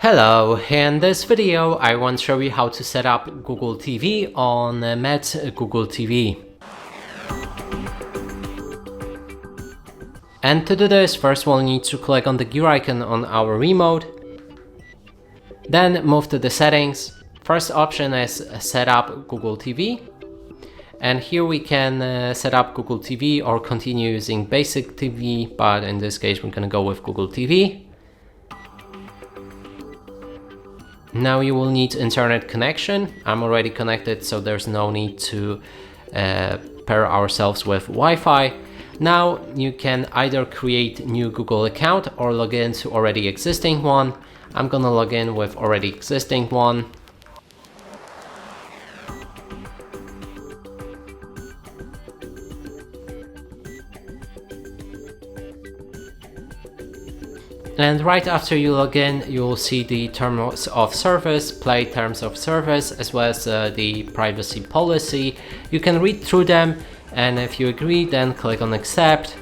Hello, in this video I want to show you how to set up Google TV on Metz Google TV. And to do this, first we'll need to click on the gear icon on our remote. Then move to the settings. First option is set up Google TV. And here we can set up Google TV or continue using basic TV, but in this case we're gonna go with Google TV. Now you will need internet connection. I'm already connected, so there's no need to pair ourselves with Wi-Fi. Now you can either create new Google account or log in to already existing one. I'm gonna log in with already existing one. And right after you log in, you will see the terms of service, play terms of service, as well as the privacy policy. You can read through them, and if you agree, then click on accept.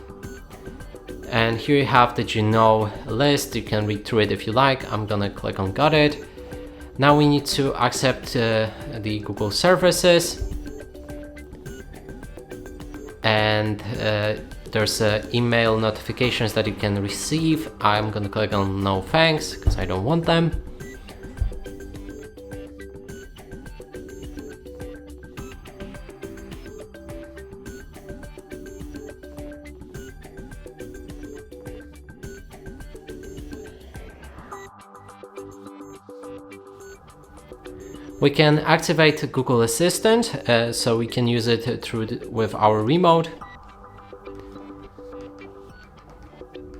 And here you have the list. You can read through it if you like. I'm gonna click on got it. Now we need to accept the Google services. And there's email notifications that you can receive. I'm gonna click on no thanks because I don't want them. We can activate Google Assistant, so we can use it with our remote.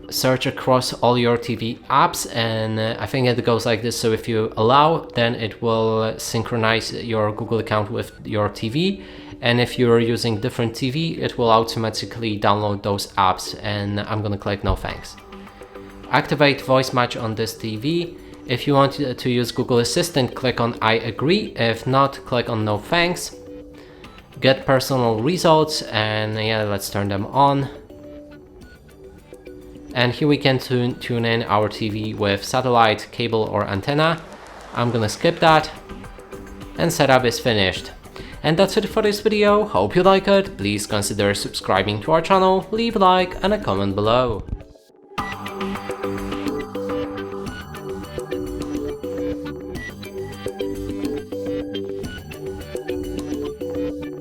Search across all your TV apps, and I think it goes like this. So if you allow, then it will synchronize your Google account with your TV, and if you're using different TV, it will automatically download those apps, and I'm gonna click no thanks. Activate voice match on this TV. If you want to use Google Assistant, click on I agree. If not, click on no thanks. Get personal results, and yeah, let's turn them on. And here we can tune in our TV with satellite, cable or antenna. I'm gonna skip that, and setup is finished. And that's it for this video. Hope you like it. Please consider subscribing to our channel, leave a like and a comment below.